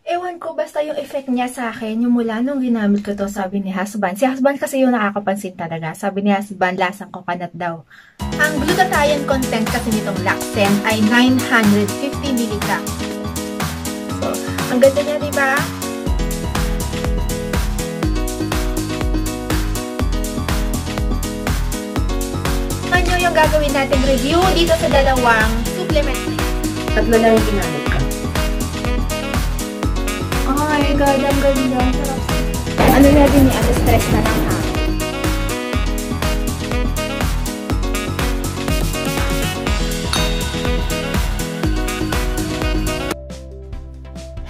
Ewan ko, basta yung effect niya sa akin, yung mula nung ginamit ko to, sabi ni husband. Si husband kasi yung nakakapansin talaga. Sabi ni husband, lasang coconut daw. Ang glutathione content kasi nitong Laxen ay 950 mg. So, ang ganda niya, diba? Ano yung gagawin natin review dito sa dalawang supplement? Tatlo lang yung ginamit ko. Oh my God, ang ganda. Sarap. Ano natin ni stress na lang ha?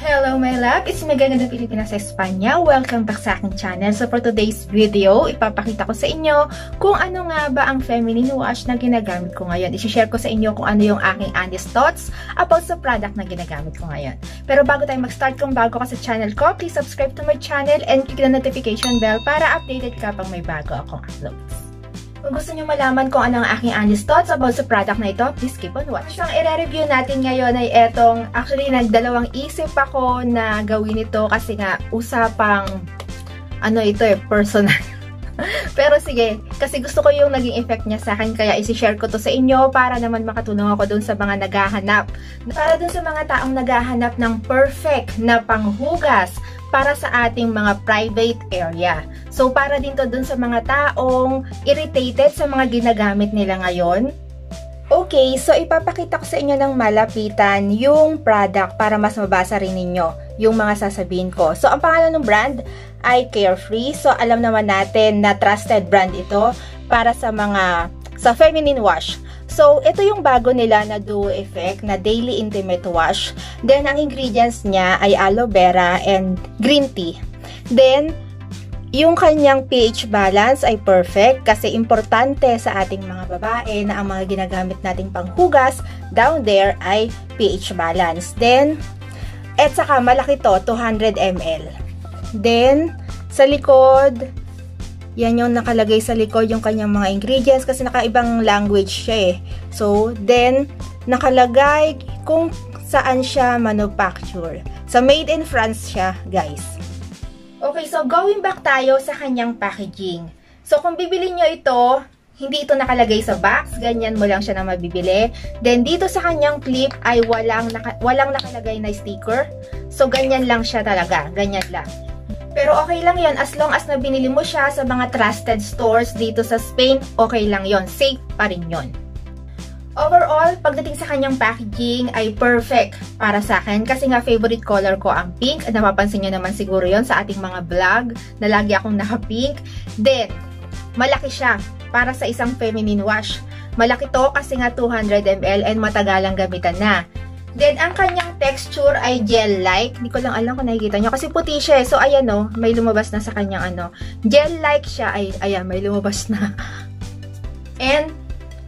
Hello my love, it's Megan ng Pilipinas sa Espanya. Welcome back sa aking channel. So for today's video, ipapakita ko sa inyo kung ano nga ba ang feminine wash na ginagamit ko ngayon. I-share ko sa inyo kung ano yung aking honest thoughts about sa product na ginagamit ko ngayon. Pero bago tayo mag-start, kung bago ka sa channel ko, please subscribe to my channel and click the notification bell para updated ka pag may bago akong uploads. Kung gusto nyo malaman kung ano ang aking honest thoughts about sa product na ito, please keep on watching. Ang i-review natin ngayon ay etong, actually nagdalawang isip ako na gawin ito kasi nga usapang, ano ito personal. Pero sige, kasi gusto ko yung naging effect niya sa akin, kaya isi-share ko to sa inyo para naman makatulong ako dun sa mga naghahanap. Para dun sa mga taong naghahanap ng perfect na panghugas para sa ating mga private area. So, para din to dun sa mga taong irritated sa mga ginagamit nila ngayon. Okay, so ipapakita ko sa inyo ng malapitan yung product para mas mabasa rin ninyo yung mga sasabihin ko. So, ang pangalan ng brand ay Carefree. So, alam naman natin na trusted brand ito para sa feminine wash. So, ito yung bago nila na Duo Effect na Daily Intimate Wash. Then, ang ingredients niya ay aloe vera and green tea. Then, yung kanyang pH balance ay perfect kasi importante sa ating mga babae na ang mga ginagamit nating panghugas down there ay pH balance. Then, at saka malaki to, 200 ml. Then, sa likod, yan yung nakalagay sa likod yung kanyang mga ingredients kasi nakaibang language siya eh. So, then, nakalagay kung saan siya manufacture. So, made in France siya, guys. Okay, so going back tayo sa kanyang packaging. So, kung bibili nyo ito, hindi ito nakalagay sa box. Ganyan mo lang siya na mabibili. Then, dito sa kanyang clip ay walang nakalagay na sticker. So, ganyan lang siya talaga. Ganyan lang. Pero okay lang yon as long as na binili mo siya sa mga trusted stores dito sa Spain, okay lang yon, safe pa rin yon. Overall, pagdating sa kanyang packaging ay perfect para sa akin kasi nga favorite color ko ang pink. Napapansin nyo naman siguro yon sa ating mga vlog na lagi akong naka-pink. Then, malaki siya para sa isang feminine wash. Malaki to kasi nga 200 ml and matagalang gamitan na. Then, ang kanyang texture ay gel-like. Hindi ko lang alam kung nakikita nyo. Kasi puti siya eh. So, ayan o. May lumabas na sa kanyang ano. Gel-like siya. Ay, ayan, may lumabas na. And,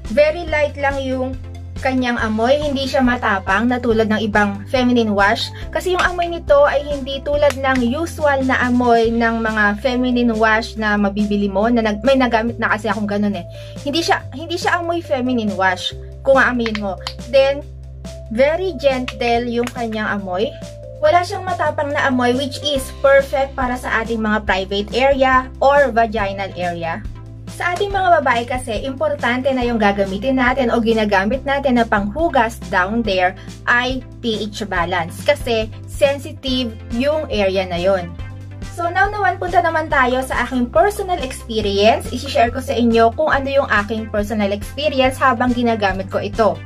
very light lang yung kanyang amoy. Hindi siya matapang na tulad ng ibang feminine wash. Kasi yung amoy nito ay hindi tulad ng usual na amoy ng mga feminine wash na mabibili mo. Na may nagamit na kasi akong ganun eh. Hindi siya amoy feminine wash kung aamin mo. Then, very gentle yung kanyang amoy. Wala siyang matapang na amoy which is perfect para sa ating mga private area or vaginal area. Sa ating mga babae kasi, importante na yung gagamitin natin o ginagamit natin na panghugas down there ay pH balance kasi sensitive yung area na yon. So now naman, punta naman tayo sa aking personal experience. I-share ko sa inyo kung ano yung aking personal experience habang ginagamit ko ito.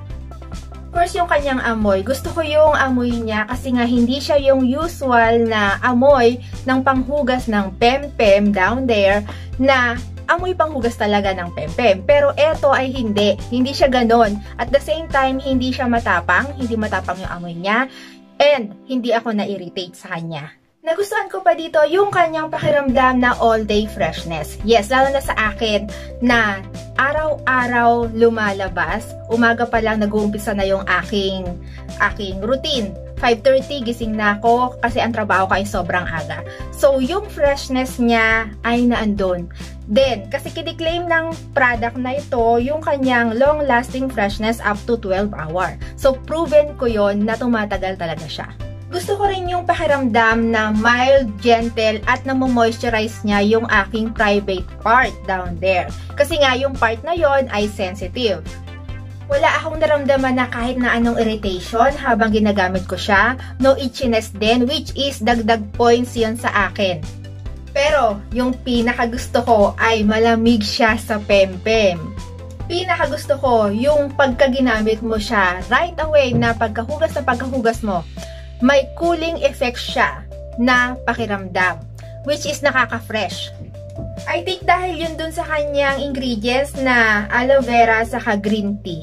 First, yung kanyang amoy. Gusto ko yung amoy niya kasi nga hindi siya yung usual na amoy ng panghugas ng pempem down there na amoy panghugas talaga ng pempem. Pero eto ay hindi. Hindi siya ganon. At the same time, hindi siya matapang. Hindi matapang yung amoy niya. And hindi ako na-irritate sa kanya. Nagustuhan ko pa dito yung kanyang pakiramdam na all-day freshness. Yes, lalo na sa akin na araw-araw lumalabas. Umaga pa lang nag-uumpisa na yung aking routine. 5:30 gising na ako kasi ang trabaho ko ay sobrang aga. So, yung freshness niya ay naandun. Then, kasi kiniklaim ng product na ito yung kanyang long-lasting freshness up to 12 hours. So, proven ko yon na tumatagal talaga siya. Gusto ko rin yung pakiramdam na mild, gentle, at namo-moisturize niya yung aking private part down there. Kasi nga, yung part na yon ay sensitive. Wala akong naramdaman na kahit na anong irritation habang ginagamit ko siya. No itchiness din, which is dagdag points yon sa akin. Pero, yung pinakagusto ko ay malamig siya sa pempem. Pinakagusto ko yung pagka ginamit mo siya, right away na pagkahugas mo, may cooling effect siya na pakiramdam, which is nakaka-fresh. I think dahil yun dun sa kanyang ingredients na aloe vera saka green tea.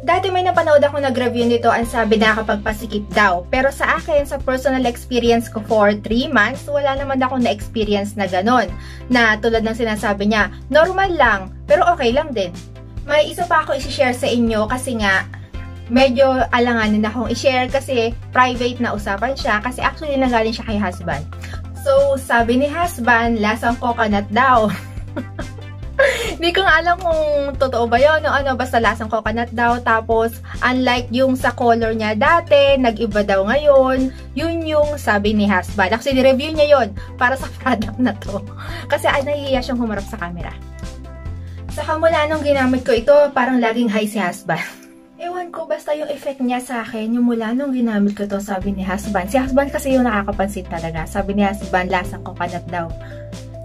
Dati may napanood ako nag-review nito, ang sabi na nakakapagpasikip daw. Pero sa akin, sa personal experience ko for 3 months, wala naman ako na-experience na ganon. Na tulad ng sinasabi niya, normal lang, pero okay lang din. May isa pa ako isi-share sa inyo kasi nga, medyo alanganin akong i-share kasi private na usapan siya kasi actually nanggaling siya kay husband. So, sabi ni husband, lasang coconut daw. Hindi ko nga alam kung totoo ba yun o ano, basta lasang coconut daw. Tapos, unlike yung sa color niya dati, nag-iba daw ngayon. Yun yung sabi ni husband. Actually, review niya yun para sa product na to. Kasi nahihiya siyang humarap sa camera. Saka mula nung ginamit ko ito, parang laging high si husband. Ewan ko, basta yung effect niya sa akin, yung mula nung ginamit ko to, sabi ni husband. Si husband kasi yung nakakapansin talaga. Sabi ni husband, lasang coconut daw.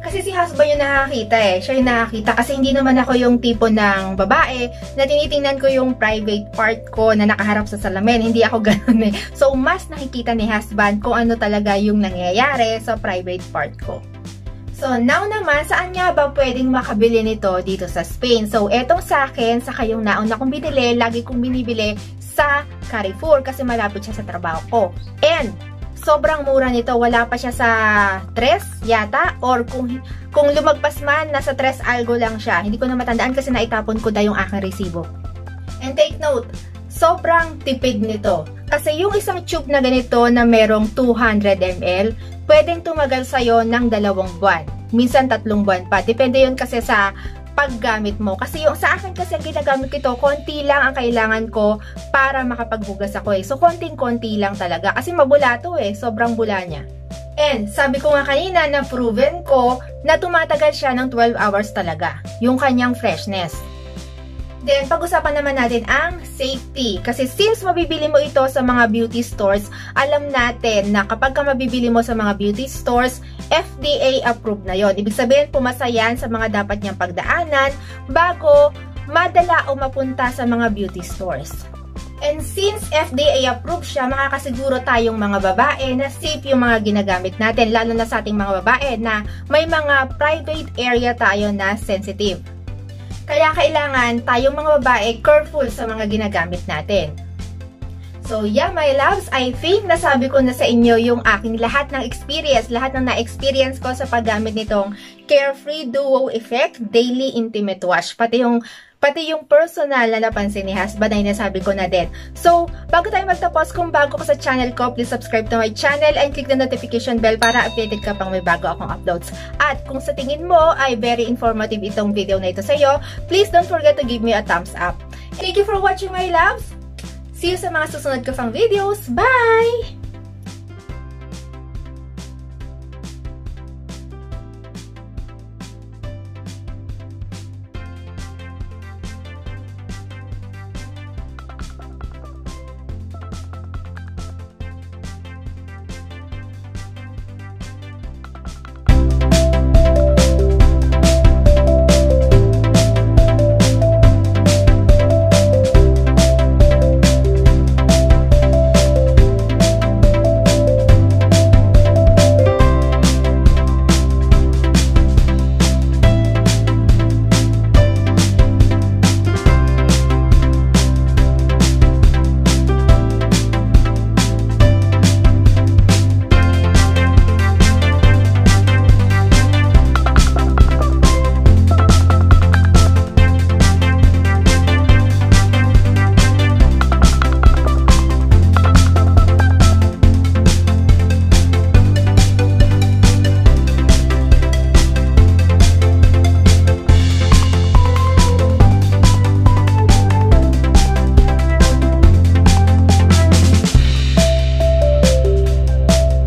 Kasi si husband yung nakakita eh. Siya yung nakakita. Kasi hindi naman ako yung tipo ng babae na tinitingnan ko yung private part ko na nakaharap sa salamin. Hindi ako ganun eh. So, mas nakikita ni husband kung ano talaga yung nangyayari sa private part ko. So, now naman, saan nga ba pwedeng makabili nito dito sa Spain? So, etong sa akin, saka yung nauna kong binili, lagi kong binibili sa Carrefour kasi malapit siya sa trabaho ko. And, sobrang mura nito. Wala pa siya sa 3 yata, or kung lumagpas man, nasa 3 algo lang siya. Hindi ko na matandaan kasi naitapon ko na yung aking resibo. And take note, sobrang tipid nito. Kasi yung isang tube na ganito na merong 200 ml, pwedeng tumagal sa'yo ng 2 buwan. Minsan 3 buwan pa. Depende yun kasi sa paggamit mo. Kasi yung sa akin kasi ginagamit ko ito, konti lang ang kailangan ko para makapaghugas ako eh. So, konting-konti lang talaga. Kasi mabula to eh. Sobrang bula niya. And, sabi ko nga kanina na proven ko na tumatagal siya ng 12 hours talaga. Yung kanyang freshness. Then, pag-usapan naman natin ang safety. Kasi since mabibili mo ito sa mga beauty stores, alam natin na kapag ka mabibili mo sa mga beauty stores, FDA approved na yon. Ibig sabihin, pumasa yan sa mga dapat niyang pagdaanan bago madala o mapunta sa mga beauty stores. And since FDA approved siya, makakasiguro tayong mga babae na safe yung mga ginagamit natin, lalo na sa ating mga babae na may mga private area tayo na sensitive. Kaya kailangan tayong mga babae careful sa mga ginagamit natin. So yeah, my loves, I think nasabi ko na sa inyo yung aking lahat ng experience, lahat ng na-experience ko sa paggamit nitong Carefree Duo Effect Daily Intimate Wash. Pati yung personal na napansin ni husband ay nasabi ko na din. So, bago tayo magtapos, kung bago ka sa channel ko, please subscribe to my channel and click the notification bell para updated ka pang may bago akong uploads. At kung sa tingin mo ay very informative itong video na ito sa'yo, please don't forget to give me a thumbs up. Thank you for watching, my loves! See you sa mga susunod ko pang videos. Bye!